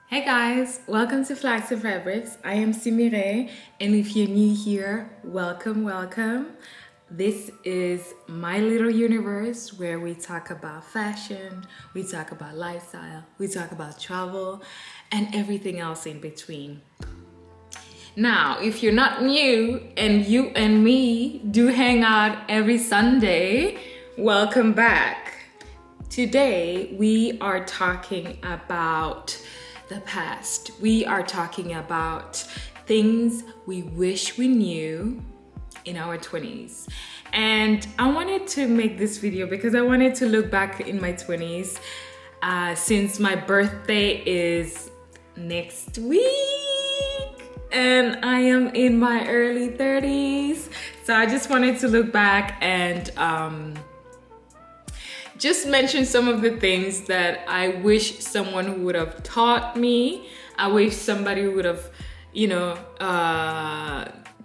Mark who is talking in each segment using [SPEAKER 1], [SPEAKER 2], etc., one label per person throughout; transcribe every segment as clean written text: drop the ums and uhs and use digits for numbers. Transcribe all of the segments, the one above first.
[SPEAKER 1] Hey guys, welcome to Flags and Fabrics. I am Simire, and if you're new here, welcome. This is my little universe where we talk about fashion, we talk about lifestyle, we talk about travel, and everything else in between. Now, if you're not new and you and me do hang out every Sunday, welcome back. Today, we are talking about the past. We are talking about things we wish we knew in our 20s. And I wanted to make this video because I wanted to look back in my 20s since my birthday is next week and I am in my early 30s. So I just wanted to look back and just mention some of the things that I wish someone would have taught me. I wish somebody would have,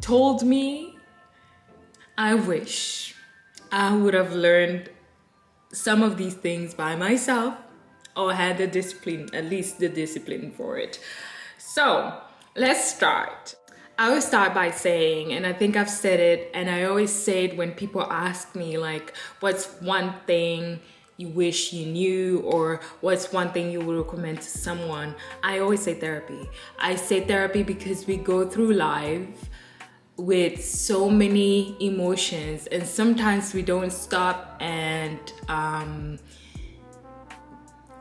[SPEAKER 1] told me. I wish I would have learned some of these things by myself or had the discipline, at least the discipline for it. So let's start. I always start by saying, and I think I've said it, and I always say it when people ask me, like, what's one thing you wish you knew, or what's one thing you would recommend to someone? I always say therapy. I say therapy because we go through life with so many emotions, and sometimes we don't stop and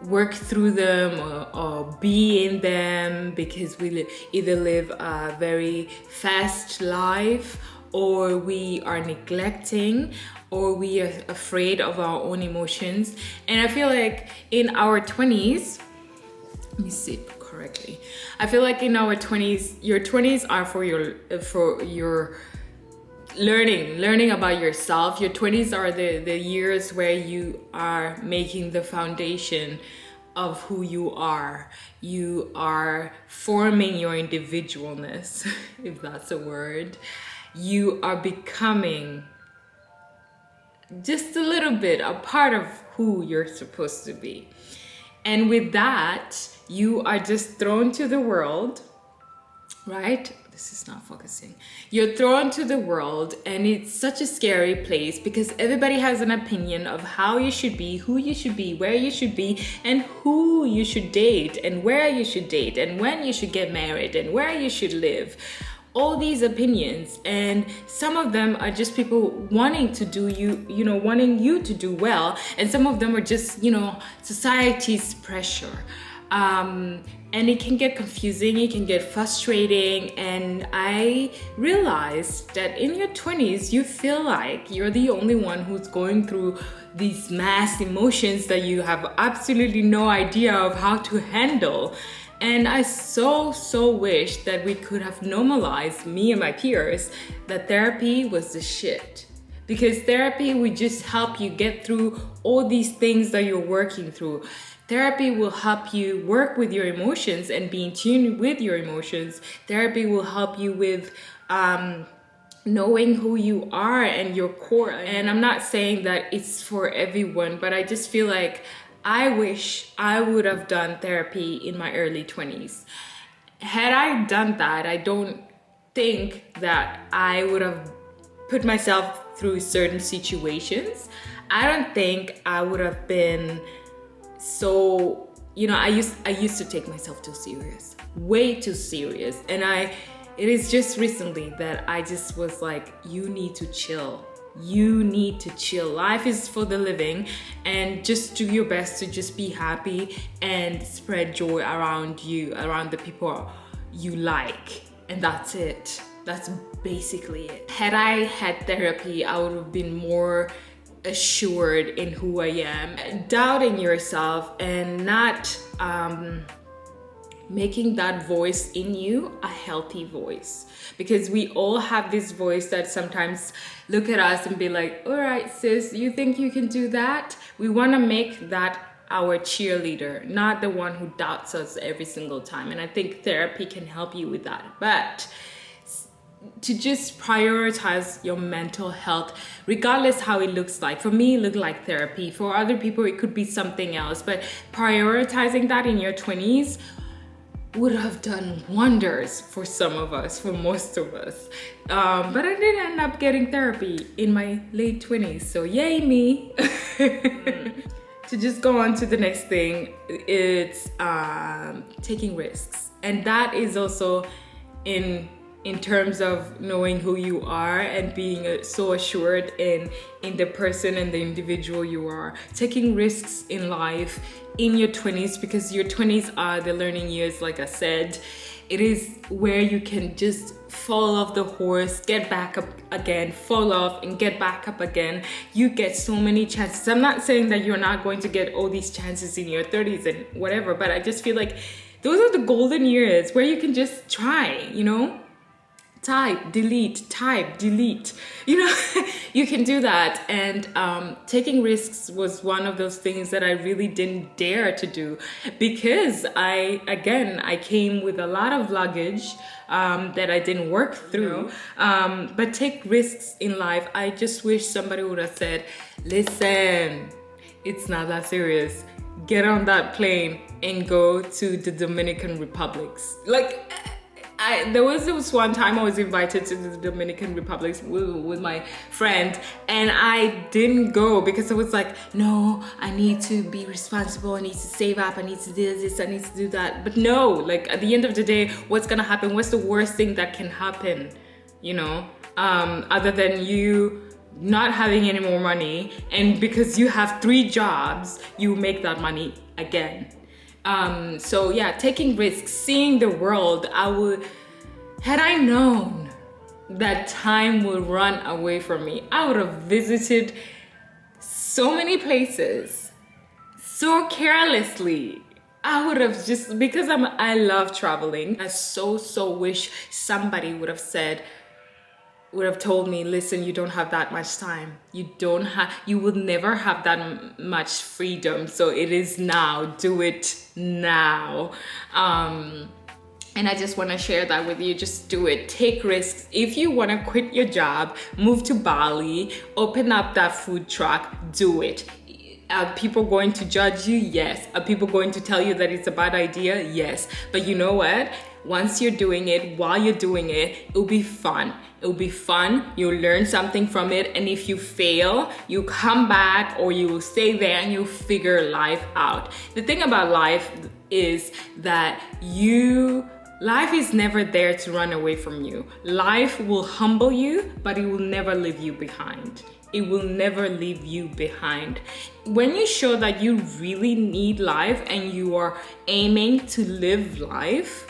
[SPEAKER 1] work through them or be in them because we either live a very fast life, or we are neglecting, or we are afraid of our own emotions. And I feel like in our 20s, let me see it correctly. I feel like in our 20s, your 20s are for your learning about yourself. Your 20s are the years where you are making the foundation of who you are. You are forming your individualness, if that's a word. You are becoming just a little bit a part of who you're supposed to be. And with that, you are just thrown to the world, right? This is not focusing. You're thrown to the world, and it's such a scary place because everybody has an opinion of how you should be, who you should be, where you should be, and who you should date, and where you should date, and when you should get married, and where you should live. All these opinions, and some of them are just people wanting to do wanting you to do well, and some of them are just, society's pressure. And it can get confusing, it can get frustrating, and I realized that in your 20s, you feel like you're the only one who's going through these mass emotions that you have absolutely no idea of how to handle. And I so wish that we could have normalized, me and my peers, that therapy was the shit. Because therapy will just help you get through all these things that you're working through. Therapy will help you work with your emotions and be in tune with your emotions. Therapy will help you with knowing who you are and your core. And I'm not saying that it's for everyone, but I just feel like I wish I would have done therapy in my early 20s. Had I done that, I don't think that I would have put myself through certain situations. I don't think I would have been so, I used to take myself too serious, way too serious. And it is just recently that I just was like, you need to chill. You need to chill. Life is for the living, and just do your best to just be happy and spread joy around you, around the people you like. And that's it. That's basically it. Had I had therapy, I would have been more assured in who I am. Doubting yourself and not making that voice in you a healthy voice, because we all have this voice that sometimes look at us and be like, all right, sis, you think you can do that? We want to make that our cheerleader, not the one who doubts us every single time. And I think therapy can help you with that. But to just prioritize your mental health, regardless how it looks like. For me, it looked like therapy. For other people, it could be something else. But prioritizing that in your 20s would have done wonders for some of us, for most of us. But I did end up getting therapy in my late 20s, so yay me. To just go on to the next thing, it's taking risks. And that is also in terms of knowing who you are and being so assured in the person and the individual you are. Taking risks in life in your 20s, because your 20s are the learning years, like I said. It is where you can just fall off the horse, get back up again, fall off and get back up again. You get so many chances. I'm not saying that you're not going to get all these chances in your 30s and whatever, but I just feel like those are the golden years where you can just try, you know? Type, delete, you know. You can do that. And taking risks was one of those things that I really didn't dare to do, because I came with a lot of luggage that I didn't work through. But take risks in life. I just wish somebody would have said, listen, it's not that serious. Get on that plane and go to the Dominican Republic. Like, there was this one time I was invited to the Dominican Republic with my friend, and I didn't go because I was like, no, I need to be responsible, I need to save up, I need to do this, I need to do that. But no, like at the end of the day, what's gonna happen? What's the worst thing that can happen? You know, other than you not having any more money, and because you have 3 jobs, you make that money again. So yeah, taking risks, seeing the world. Had I known that time would run away from me, I would have visited so many places so carelessly. I would have just, because I love traveling. I so wish somebody would have told me, listen, you don't have that much time. You will never have that much freedom. So it is now. Do it now. And I just want to share that with you. Just do it. Take risks. If you want to quit your job, move to Bali, open up that food truck, do it. Are people going to judge you? Yes. Are people going to tell you that it's a bad idea? Yes. But you know what? Once you're doing it, while you're doing it, it'll be fun. It'll be fun. You'll learn something from it. And if you fail, you come back, or you will stay there and you'll figure life out. The thing about life is that life is never there to run away from you. Life will humble you, but it will never leave you behind. It will never leave you behind. When you show that you really need life and you are aiming to live life,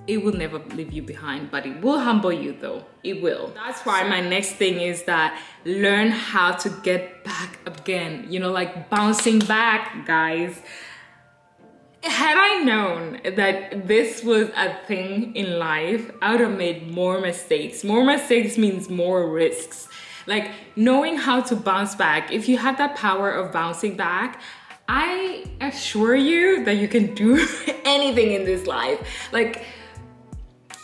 [SPEAKER 1] it will never leave you behind, but it will humble you though. It will. That's why my next thing is that learn how to get back again. You know, like bouncing back, guys. Had I known that this was a thing in life, I would have made more mistakes. More mistakes means more risks. Like knowing how to bounce back. If you have that power of bouncing back, I assure you that you can do anything in this life. Like,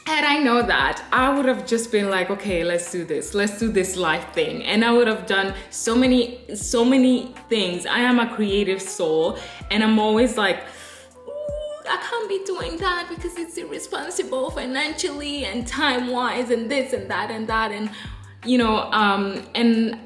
[SPEAKER 1] had I known that, I would have just been like, okay, let's do this life thing. And I would have done so many things. I am a creative soul, and I'm always like, I can't be doing that because it's irresponsible financially and time-wise and this and that and that. And, you know, and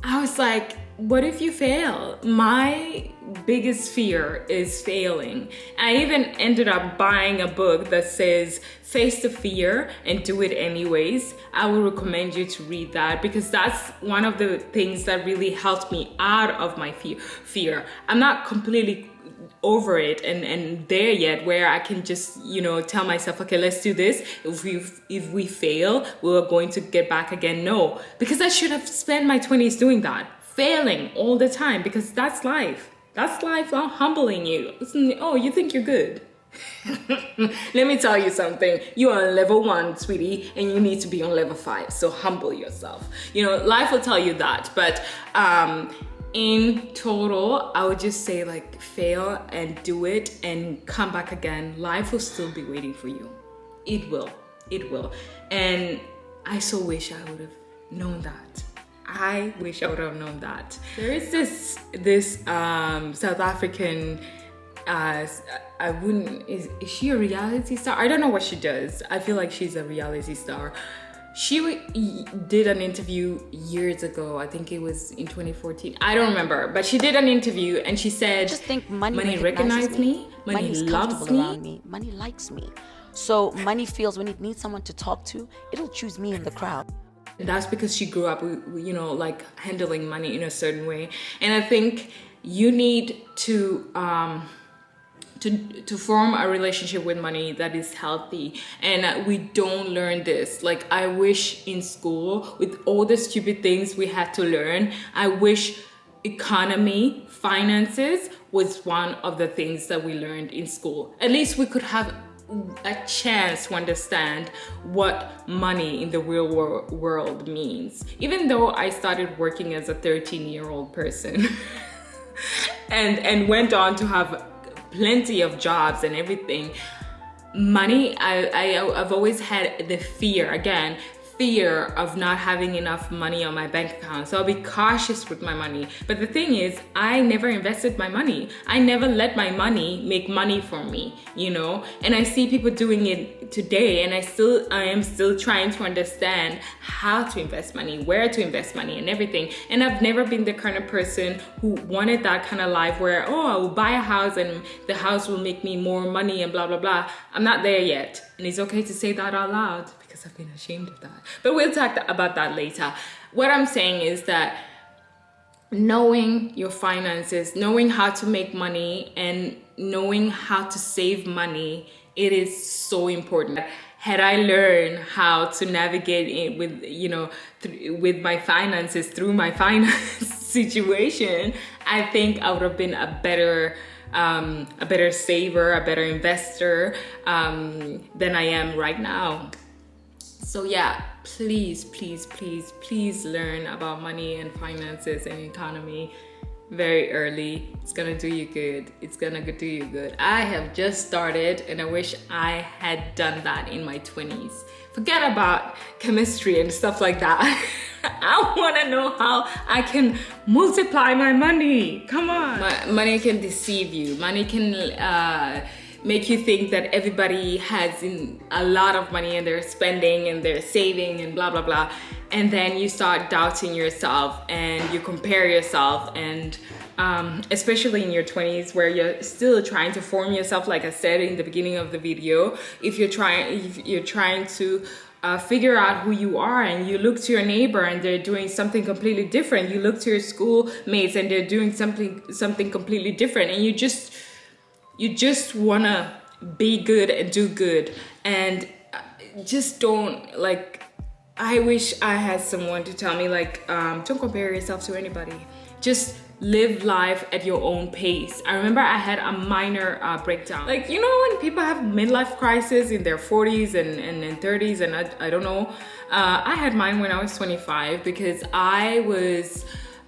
[SPEAKER 1] I was like, what if you fail? My biggest fear is failing. I even ended up buying a book that says, face the fear and do it anyways. I would recommend you to read that, because that's one of the things that really helped me out of my fear. I'm not completely over it and there yet where I can just, you know, tell myself, okay, let's do this. If we fail, we're going to get back again. No, because I should have spent my 20s doing that, failing all the time, because that's life. That's life humbling you. Oh, you think you're good? Let me tell you something. You are on level 1, sweetie, and you need to be on level 5. So humble yourself. You know, life will tell you that. But in total, I would just say, like, fail and do it and come back again. Life will still be waiting for you. It will. And I so wish I would have known that. I wish I would have known that. There is this South African I wouldn't, is she a reality star? I don't know what she does. I feel like she's a reality star. She did an interview years ago. I think it was in 2014. I don't remember, but she did an interview and she said,
[SPEAKER 2] I just think
[SPEAKER 1] money recognizes me, money loves me,
[SPEAKER 2] money likes me. So money feels when it needs someone to talk to, it'll choose me in the crowd.
[SPEAKER 1] That's because she grew up, you know, like handling money in a certain way. And I think you need to form a relationship with money that is healthy, and we don't learn this. Like, I wish in school, with all the stupid things we had to learn, I wish economy, finances was one of the things that we learned in school. At least we could have a chance to understand what money in the real world means. Even though I started working as a 13-year-old person and went on to have plenty of jobs and everything, money, I've always had the fear of not having enough money on my bank account. So I'll be cautious with my money. But the thing is, I never invested my money. I never let my money make money for me, you know? And I see people doing it today, and I am still trying to understand how to invest money, where to invest money and everything. And I've never been the kind of person who wanted that kind of life where, oh, I will buy a house and the house will make me more money and blah, blah, blah. I'm not there yet. And it's okay to say that out loud, because I've been ashamed of that. But we'll talk about that later. What I'm saying is that knowing your finances, knowing how to make money, and knowing how to save money, it is so important. Had I learned how to navigate it with, you know, with my finances through my finance situation, I think I would have been a better saver, a better investor than I am right now. So yeah, please learn about money and finances and economy very early. It's gonna do you good. It's gonna do you good. I have just started, and I wish I had done that in my 20s. Forget about chemistry and stuff like that. I wanna know how I can multiply my money. Come on. Money can deceive you. Money can make you think that everybody has a lot of money and they're spending and they're saving and blah, blah, blah. And then you start doubting yourself and you compare yourself, and especially in your 20s where you're still trying to form yourself, like I said in the beginning of the video, if you're trying to figure out who you are, and you look to your neighbor and they're doing something completely different. You look to your schoolmates and they're doing something completely different, and you just wanna be good and do good, and just don't, like, I wish I had someone to tell me, like, don't compare yourself to anybody. Just live life at your own pace. I remember I had a minor breakdown. Like, you know, when people have midlife crisis in their 40s and 30s, and I don't know. I had mine when I was 25 because I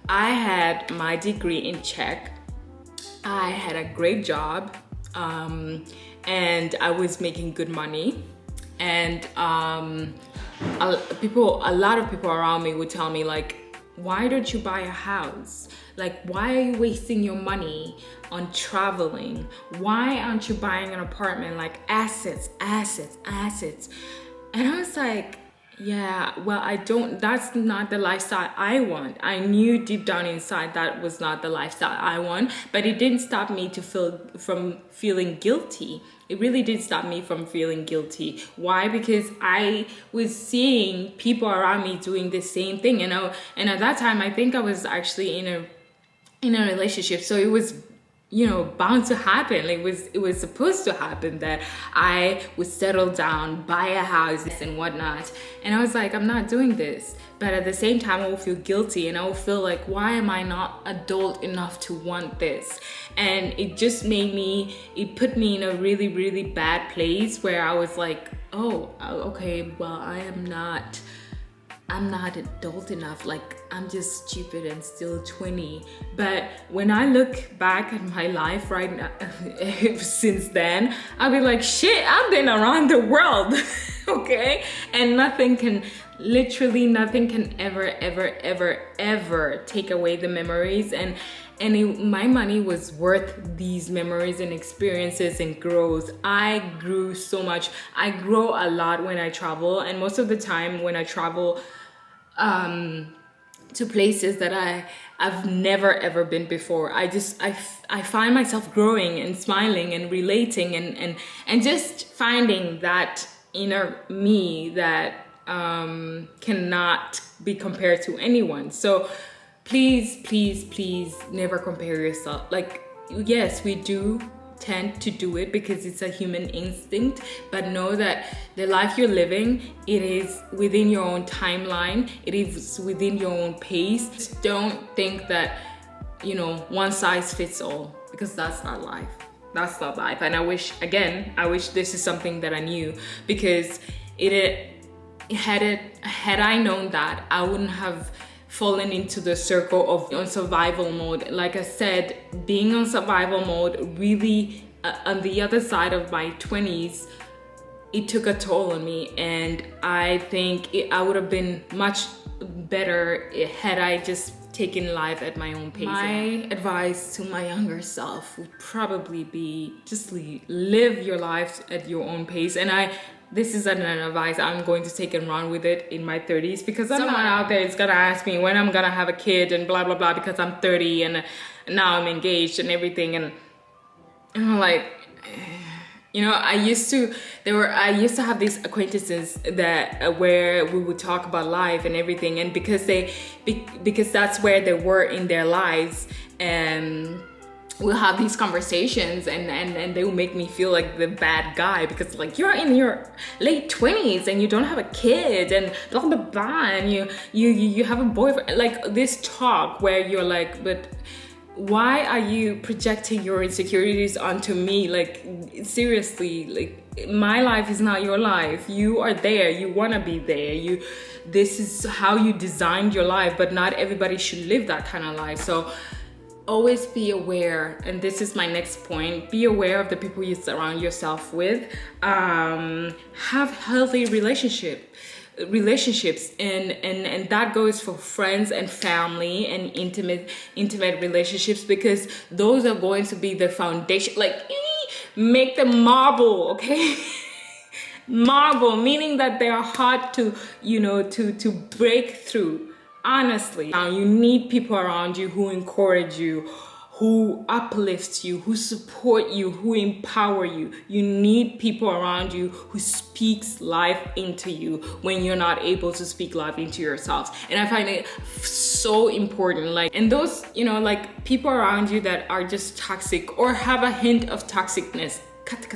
[SPEAKER 1] had my degree in Czech. I had a great job, and I was making good money, and a lot of people around me would tell me, like, why don't you buy a house? Like, why are you wasting your money on traveling? Why aren't you buying an apartment? Like, assets. And I was like, yeah, well, that's not the lifestyle I want. I knew deep down inside that was not the lifestyle I want, but it didn't stop me from feeling guilty. It really did stop me from feeling guilty. Why? Because I was seeing people around me doing the same thing, and at that time, I think I was actually in a relationship, so it was, you know, bound to happen. It was supposed to happen that I would settle down, buy a house and whatnot. And I was like, I'm not doing this. But at the same time, I will feel guilty, and I will feel like, why am I not adult enough to want this? And it just it put me in a really, really bad place where I was like, oh, okay, well, I'm not adult enough. Like, I'm just stupid and still 20. But when I look back at my life right now, since then, I'll be like, shit, I've been around the world. Okay, and nothing can Literally nothing can ever take away the memories, and my money was worth these memories and experiences and growth. I grew so much. I grow a lot when I travel, and most of the time when I travel to places that I've never ever been before, I find myself growing and smiling and relating and just finding that inner me that cannot be compared to anyone. So please never compare yourself. Like, yes, we do tend to do it because it's a human instinct, but know that the life you're living, it is within your own timeline, it is within your own pace. Just don't think that, you know, one size fits all, because that's not life. That's not life. And I wish this is something that I knew, because had I known that, I wouldn't have fallen into the circle of on survival mode. Like I said, being on survival mode really on the other side of my 20s, it took a toll on me, and I think I would have been much better had I just taken life at my own pace. My advice to my younger self would probably be just live your life at your own pace. And this is an advice I'm going to take and run with it in my 30s, because someone out there is gonna ask me when I'm gonna have a kid and blah blah blah, because I'm 30 and now I'm engaged and everything, and I'm like, you know, I used to have these acquaintances that where we would talk about life and everything, and because that's where they were in their lives, and we'll have these conversations and they will make me feel like the bad guy, because like, you're in your late 20s and you don't have a kid and blah blah blah, and you have a boyfriend, like this talk where you're like, but why are you projecting your insecurities onto me? Like, seriously, like, my life is not your life. You are there, you want to be there, this is how you designed your life, but not everybody should live that kind of life. So always be aware, and this is my next point, be aware of the people you surround yourself with. Have healthy relationships, and that goes for friends and family and intimate relationships, because those are going to be the foundation. Like, make them marble, okay? Marble, meaning that they are hard to, you know, to break through. Honestly, now you need people around you who encourage you, who uplift you, who support you, who empower you. You need people around you who speaks life into you when you're not able to speak life into yourself. And I find it so important. Like, and those, you know, like, people around you that are just toxic or have a hint of toxicness, cut.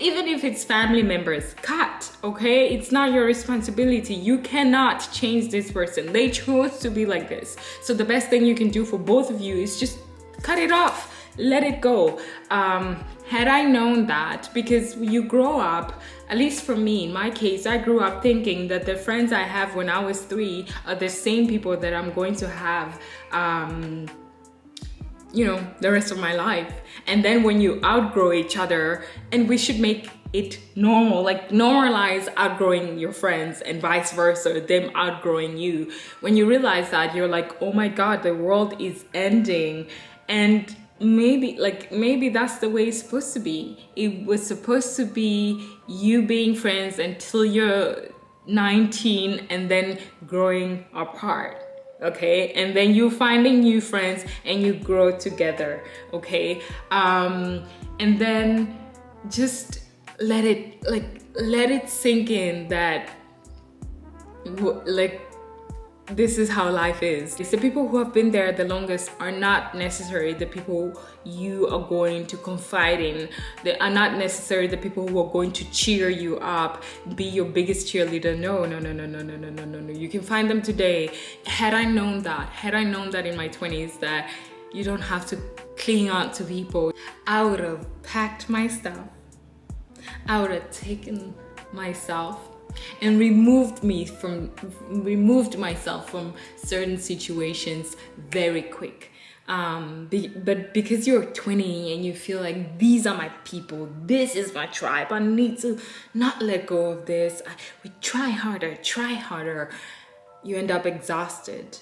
[SPEAKER 1] Even if it's family members, cut, okay? It's not your responsibility. You cannot change this person. They chose to be like this. So the best thing you can do for both of you is just cut it off. Let it go. Had I known that, because you grow up, at least for me, in my case, I grew up thinking that the friends I have when I was 3 are the same people that I'm going to have you know, the rest of my life. And then when you outgrow each other, and we should make it normal, like normalize outgrowing your friends and vice versa, them outgrowing you. When you realize that, you're like, oh my God, the world is ending. And maybe that's the way it's supposed to be. It was supposed to be you being friends until you're 19 and then growing apart. Okay, and then you finding new friends and you grow together. Okay, and then just let it sink in that, like, this is how life is. It's the people who have been there the longest are not necessarily the people you are going to confide in. They are not necessarily the people who are going to cheer you up, be your biggest cheerleader. No. You can find them today. Had I known that in my 20s, that you don't have to cling on to people, I would have packed my stuff. I would have taken myself and removed myself from certain situations very quick. But because you're 20 and you feel like these are my people, this is my tribe, I need to not let go of this. We try harder. You end up exhausted,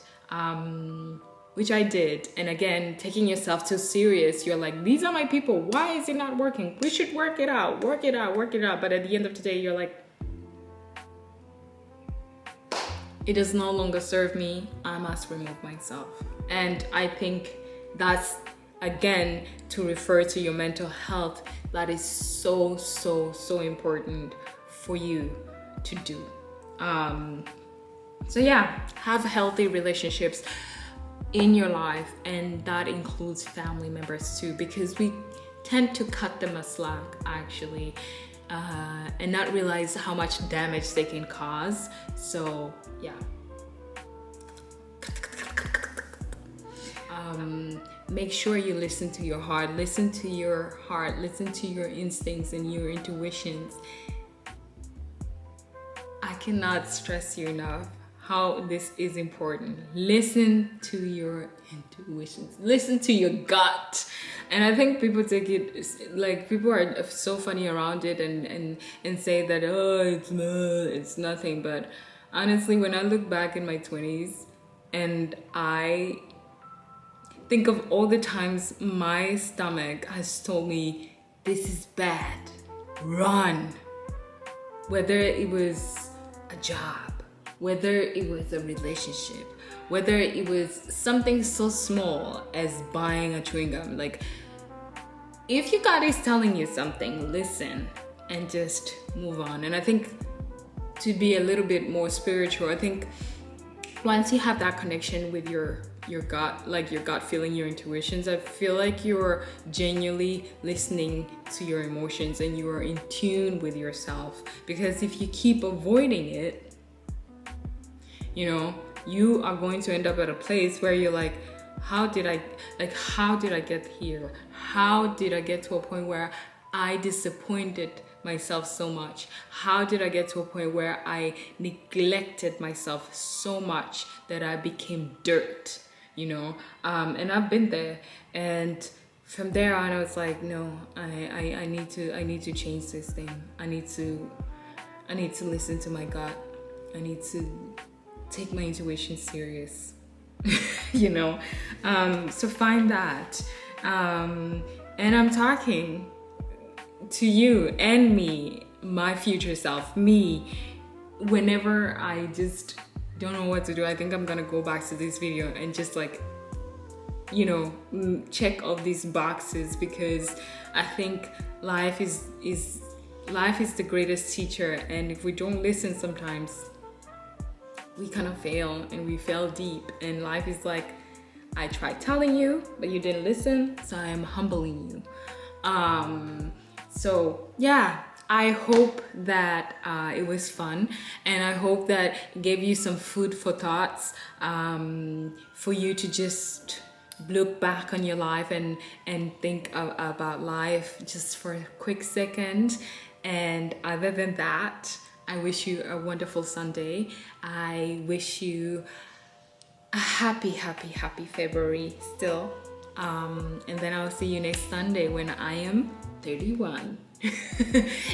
[SPEAKER 1] which I did. And again, taking yourself too serious, you're like, these are my people. Why is it not working? We should work it out. But at the end of the day, you're like, it does no longer serve me. I must remove myself. And I think that's, again, to refer to your mental health, that is so important for you to do. So yeah, have healthy relationships in your life, and that includes family members too, because we tend to cut them a slack actually, and not realize how much damage they can cause. So yeah, make sure you listen to your heart, listen to your instincts and your intuitions. I cannot stress you enough how this is important. Listen to your intuitions, listen to your gut. And I think people take it like, people are so funny around it and say that, oh, it's nothing. But honestly, when I look back in my 20s and I think of all the times my stomach has told me, this is bad, run. Whether it was a job, whether it was a relationship, whether it was something so small as buying a chewing gum. Like, if your gut is telling you something, listen and just move on. And I think, to be a little bit more spiritual, I think once you have that connection with your gut, like your gut feeling, your intuitions, I feel like you're genuinely listening to your emotions and you are in tune with yourself. Because if you keep avoiding it, you are going to end up at a place where you're like, how did I get here? How did I get to a point where I disappointed myself so much? How did I get to a point where I neglected myself so much that I became dirt? And I've been there. And from there on, I was like, no, I need to change this thing. I need to listen to my gut. I need to take my intuition serious. So find that. And I'm talking to you and me, my future self, me, whenever I just don't know what to do. I think I'm gonna go back to this video and just check all these boxes, because I think life is the greatest teacher. And if we don't listen, sometimes we kind of fail, and we fail deep. And life is like, I tried telling you, but you didn't listen, so I am humbling you. So yeah, I hope that it was fun, and I hope that it gave you some food for thoughts, for you to just look back on your life and think about life just for a quick second. And other than that, I wish you a wonderful Sunday. I wish you a happy February still. And then I'll see you next Sunday when I am 31.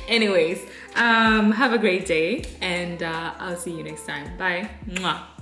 [SPEAKER 1] Anyways, have a great day, and I'll see you next time. Bye. Mwah.